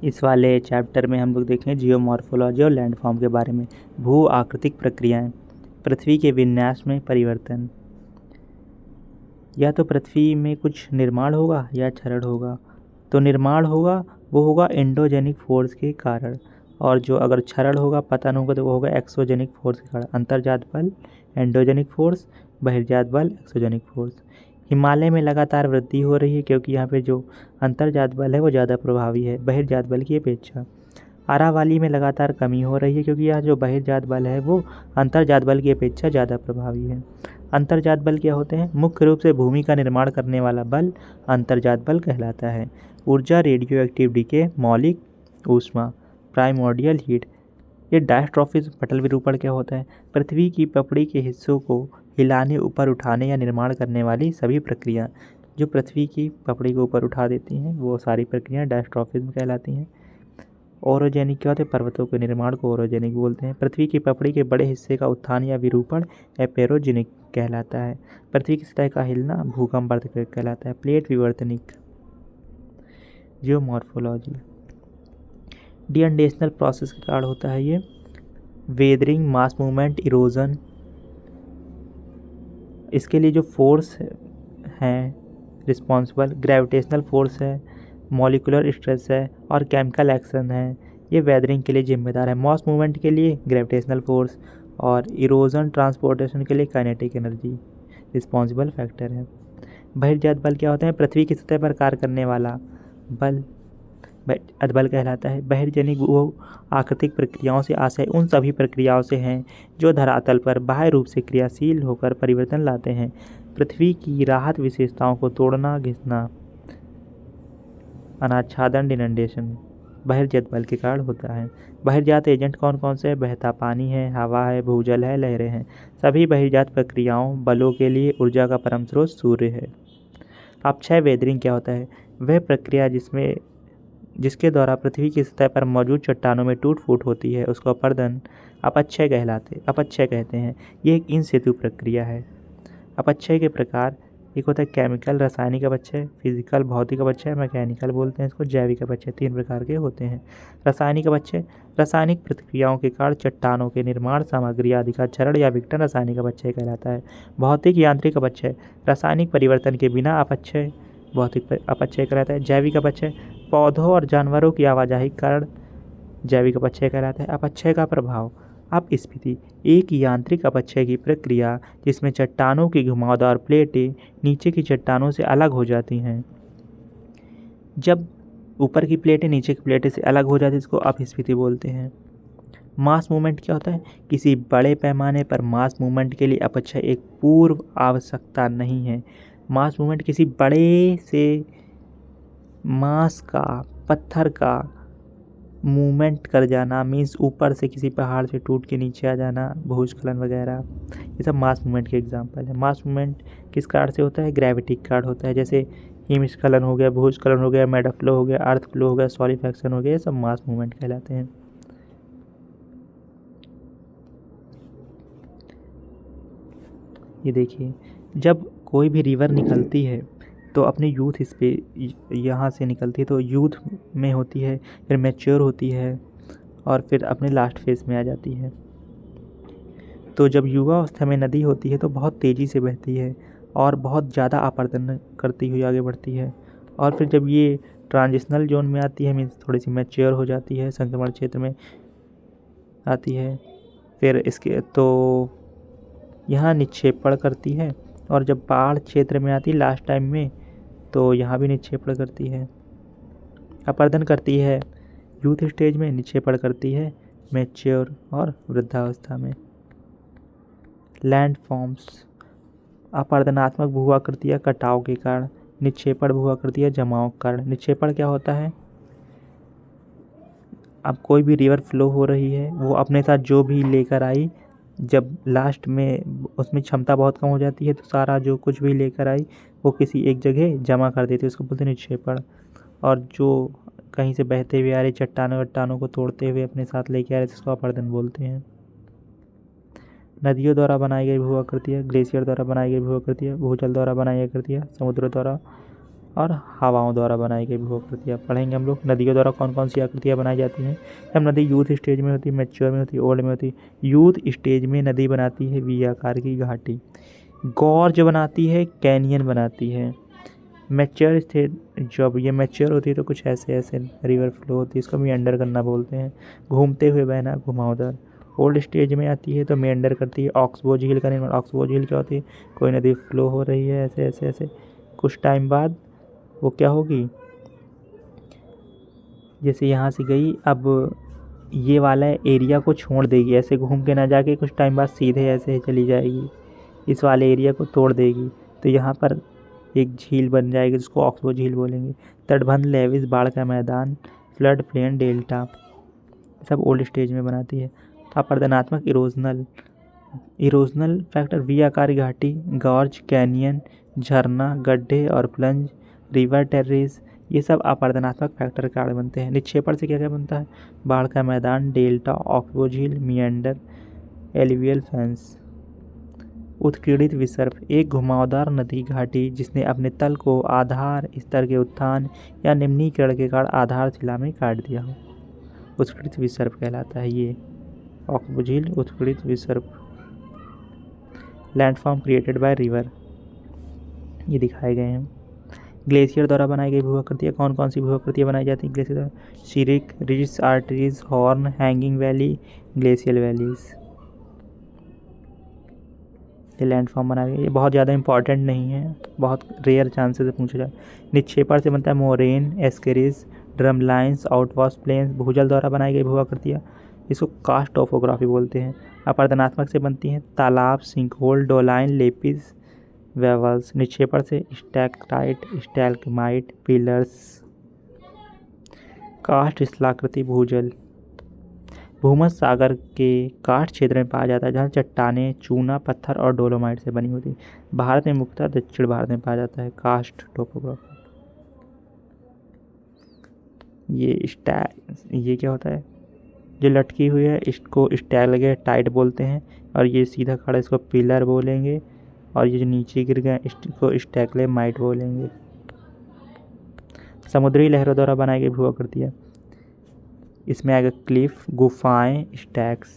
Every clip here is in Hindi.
इस वाले चैप्टर में हम लोग देखेंगे जियोमॉर्फोलॉजी और लैंडफॉर्म के बारे में। भू आकृतिक प्रक्रियाएं, पृथ्वी के विन्यास में परिवर्तन। या तो पृथ्वी में कुछ निर्माण होगा या क्षरण होगा। तो निर्माण होगा वो होगा एंडोजेनिक फोर्स के कारण, और जो अगर क्षरण होगा, पतन होगा, तो वो होगा एक्सोजेनिक फोर्स के कारण। अंतर्जात बल एंडोजेनिक फोर्स, बहिर्जात बल एक्सोजेनिक फोर्स। हिमालय में लगातार वृद्धि हो रही है क्योंकि यहाँ पे जो अंतर्जात बल है वो ज़्यादा प्रभावी है बहिर्जात बल की अपेक्षा। अरावली में लगातार कमी हो रही है क्योंकि यह जो बहिर्जात बल है वो अंतर्जात बल की अपेक्षा ज़्यादा प्रभावी है। अंतर्जात बल क्या होते हैं? मुख्य रूप से भूमि का निर्माण करने वाला बल अंतर्जात बल कहलाता है। ऊर्जा रेडियो एक्टिविटी के मौलिक ऊष्मा प्राइमोर्डियल हीट। ये डायस्ट्रॉफिज्म पटल विरूपण क्या होता है? पृथ्वी की पपड़ी के हिस्सों को हिलाने, ऊपर उठाने या निर्माण करने वाली सभी प्रक्रिया जो पृथ्वी की पपड़ी को ऊपर उठा देती हैं वो सारी प्रक्रियाएं डायस्ट्रॉफिज्म कहलाती हैं। ओरोजेनिक क्या होते हैं? पर्वतों के निर्माण को ओरोजेनिक बोलते हैं। पृथ्वी की पपड़ी के बड़े हिस्से का उत्थान या विरूपण एपेरोजेनिक कहलाता है। पृथ्वी की सतह का हिलना भूकंप अर्थक्वेक कहलाता है। प्लेट विवर्तनिक। जियोमॉर्फोलॉजी डिअंडेशनल प्रोसेस के कारण होता है ये। Weathering, mass movement, erosion. इसके लिए जो फोर्स है रिस्पॉन्सिबल, ग्रेविटेशनल फोर्स है, मॉलिकुलर स्ट्रेस है और केमिकल एक्शन है, ये वेदरिंग के लिए जिम्मेदार है। मास मूवमेंट के लिए ग्रेविटेशनल फोर्स और इरोजन ट्रांसपोर्टेशन के लिए काइनेटिक एनर्जी रिस्पॉन्सिबल फैक्टर है। बहिर्जात बल क्या होते हैं? पृथ्वी की सतह पर कार्य करने वाला बल बल कहलाता है। बहिर्जनिक भू आकृतिक प्रक्रियाओं से आशय उन सभी प्रक्रियाओं से हैं जो धरातल पर बाह्य रूप से क्रियाशील होकर परिवर्तन लाते हैं। पृथ्वी की राहत विशेषताओं को तोड़ना, घिसना, अनाच्छादन, डिनंडेशन बहिर्जात बल के कारण होता है। बहिर्जात एजेंट कौन कौन से हैं? बहता पानी है, हवा है, भूजल है, लहरें हैं। सभी बहिर्जात प्रक्रियाओं बलों के लिए ऊर्जा का परम स्रोत सूर्य है। अपक्षय वेदरिंग क्या होता है? वह प्रक्रिया जिसके द्वारा पृथ्वी की सतह पर मौजूद चट्टानों में टूट फूट होती है उसको अपरदन अपक्षय कहते हैं। ये एक इन सितु प्रक्रिया है। अपक्षय के प्रकार एक होता है केमिकल रासायनिक अपक्षय, फिजिकल भौतिक अपक्षय, मैकेनिकल बोलते हैं इसको, जैविक अपक्षय। 3 प्रकार के होते हैं। रासायनिक अपक्षय रासायनिक प्रतिक्रियाओं के कारण चट्टानों के निर्माण सामग्री आदि का क्षरण या विघटन रासायनिक अपक्षय कहलाता है। भौतिक यांत्रिक अपक्षय रासायनिक परिवर्तन के बिना अपक्षय भौतिक अपक्षय कहलाता है। जैविक अपक्षय पौधों और जानवरों की आवाजाही के कारण जैविक अपक्षय कहलाता है। अपक्षय का प्रभाव अपस्फीति एक यांत्रिक अपक्षय की प्रक्रिया जिसमें चट्टानों की घुमावदार प्लेटें नीचे की चट्टानों से अलग हो जाती हैं। जब ऊपर की प्लेटें नीचे की प्लेटें से अलग हो जाती है इसको अपस्फीति बोलते हैं। मास मूवमेंट क्या होता है? किसी बड़े पैमाने पर मास मूवमेंट के लिए अपक्षय एक पूर्व आवश्यकता नहीं है। मास मूवमेंट किसी बड़े से मास का, पत्थर का मूवमेंट कर जाना, मीन्स ऊपर से किसी पहाड़ से टूट के नीचे आ जाना, भूस्खलन वगैरह, ये सब मास मूवमेंट के एग्जांपल है। मास मूवमेंट किस कारण से होता है? ग्रेविटी के कारण होता है। जैसे हिमस्खलन हो गया, भूस्खलन हो गया, मैडा फ्लो हो गया, अर्थ फ्लो हो गया, सॉलिफैक्शन हो गया, ये सब मास मूवमेंट कहलाते हैं। ये देखिए, जब कोई भी रिवर निकलती है तो अपने यूथ इस पे यहाँ से निकलती है तो यूथ में होती है, फिर मैच्योर होती है और फिर अपने लास्ट फेज में आ जाती है। तो जब युवा अवस्था में नदी होती है तो बहुत तेज़ी से बहती है और बहुत ज़्यादा आपर्दन करती हुई आगे बढ़ती है। और फिर जब ये ट्रांजिशनल जोन में आती है, मीन्स थोड़ी सी मैच्योर हो जाती है, संक्रमण क्षेत्र में आती है, फिर इसके तो यहाँ निक्षेपण करती है। और जब पहाड़ क्षेत्र में आती है लास्ट टाइम में तो यहाँ भी निक्षेपण करती है, अपर्दन करती है यूथ स्टेज में, निक्षेपण करती है मैच्योर और वृद्धावस्था में। लैंड फॉर्म्स अपर्दनात्मक भू आकृतियाँ कटाव के कारण, निक्षेपण भू आकृतियाँ जमाव के कारण। निक्षेपण क्या होता है? अब कोई भी रिवर फ्लो हो रही है, वो अपने साथ जो भी लेकर आई, जब लास्ट में उसमें क्षमता बहुत कम हो जाती है तो सारा जो कुछ भी लेकर आई वो किसी एक जगह जमा कर देती है, उसको बोलते हैं निक्षेपण। और जो कहीं से बहते हुए आ रही चट्टानों को तोड़ते हुए अपने साथ लेके आ रहे थे उसको अपर्दन बोलते हैं। नदियों द्वारा बनाई गई भू आकृतियाँ, ग्लेशियर द्वारा बनाई गई भू आकृतियाँ, भूजल द्वारा बनाई गई आकृतियाँ, समुद्र द्वारा और हवाओं द्वारा बनाई गई भू आकृतियाँ पढ़ेंगे हम लोग। नदियों द्वारा कौन कौन सी आकृतियाँ बनाई जाती हैं? जब नदी यूथ स्टेज में होती है, मैच्योर में होती है, ओल्ड में होती है। यूथ स्टेज में नदी बनाती है वी आकार की घाटी, गॉर्ज बनाती है, कैनियन बनाती है। मैच्योर स्टेज, जब ये मैच्योर होती है तो कुछ ऐसे ऐसे रिवर फ्लो होती है, इसको मेंडर करना बोलते हैं। घूमते हुए बहना, घुमावदार। ओल्ड स्टेज में आती है तो मेंडर करती है। ऑक्सबो झील का निर्माण, ऑक्सबो झील क्या होती है? कोई नदी फ्लो हो रही है ऐसे ऐसे ऐसे, कुछ टाइम बाद वो क्या होगी, जैसे यहाँ से गई अब ये वाला एरिया को छोड़ देगी, ऐसे घूम के ना जाके कुछ टाइम बाद सीधे ऐसे चली जाएगी, इस वाले एरिया को तोड़ देगी, तो यहाँ पर एक झील बन जाएगी जिसको ऑक्सबो झील बोलेंगे। तटबंध, लेविस, बाढ़ का मैदान, फ्लड प्लेन, डेल्टा, सब ओल्ड स्टेज में बनाती है। अपरदनात्मक, इरोजनल फैक्टर, वी आकार घाटी, गॉर्ज, कैनियन, झरना, गड्ढे और प्लंज, रिवर टेरेस, ये सब अपरदनात्मक फैक्टर के कारण बनते हैं। निक्षेपण से क्या क्या बनता है? बाढ़ का मैदान, डेल्टा, ऑक्सबो झील, मिएंडर, एलुवियल फेंस। उत्कीर्णित विसर्प, एक घुमावदार नदी घाटी जिसने अपने तल को आधार स्तर के उत्थान या निम्नीकरण के कारण आधारशिला में काट दिया हो, उत्कीर्णित विसर्प कहलाता है ये। ऑक्सबो झील उत्कीर्णित विसर्प। लैंडफॉर्म क्रिएटेड बाय रिवर, ये दिखाए गए हैं। ग्लेशियर द्वारा बनाई गई भू आकृतियाँ, कौन कौन सी भू आकृतियाँ बनाई जाती हैं ग्लेशियर द्वारा? Cirque, ridge, aretes, horn, hanging valley, glacial valleys. ये लैंडफॉर्म बनाए गए, ये बहुत ज़्यादा इंपॉर्टेंट नहीं है, बहुत रेयर चांसेस से पूछा जाए। निक्षेपण से बनता है मोरेन, एस्केरिज, ड्रम लाइन्स, आउटवाश प्लेन्स। भूजल द्वारा बनाई गई भू आकृतियाँ, इसको कास्ट टोपोग्राफी बोलते हैं। अपरदनात्मक से बनती हैं तालाब, सिंकहोल, डोलाइन, लेपिस, वेवल्स। निक्षेपण से स्टैक्टाइट, स्टैल्कमाइट, पिलर्स। कास्ट स्थलाकृति भूजल, भूमध्य सागर के कास्ट क्षेत्र में पाया जाता है जहाँ चट्टानें चूना, पत्थर और डोलोमाइट से बनी होती है। भारत में मुख्यतः दक्षिण भारत में पाया जाता है कास्ट टोपोग्राफी। ये क्या होता है? जो लटकी हुई है इसको स्टैलेक्टाइट बोलते हैं, और ये सीधा खड़ा इसको पिलर बोलेंगे, और ये जो नीचे गिर गए इसको स्टैलेमाइट बोलेंगे। समुद्री लहरों द्वारा बनाई गई भू आकृतियाँ, इसमें आएगा क्लिफ, गुफाएं, स्टैक्स।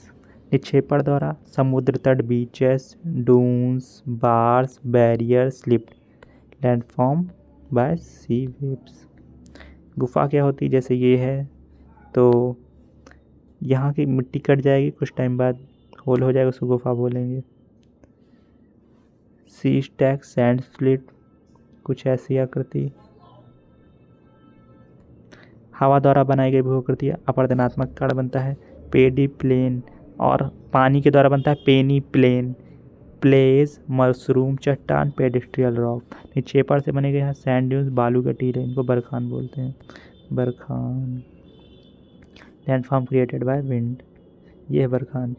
निक्षेपण द्वारा समुद्र तट, beaches, dunes, bars, barrier, slip. Landform by sea waves. गुफा क्या होती है? जैसे ये है तो यहाँ की मिट्टी कट जाएगी, कुछ टाइम बाद होल हो जाएगा, उसको गुफा बोलेंगे। सी स्टैक, सैंड स्प्लिट, कुछ ऐसी आकृति। हवा द्वारा बनाई गई भू आकृतियाँ, अपरदनात्मक कारण बनता है पेडी प्लेन, और पानी के द्वारा बनता है पेनी प्लेन, प्लेस, मशरूम, चट्टान, पेडेस्ट्रियल रॉक। निक्षेपण से बने गए हैं सैंड ड्यून्स, बालू के टीले, इनको बरखान बोलते हैं, barchan. Landform created by wind, ये है बरखान।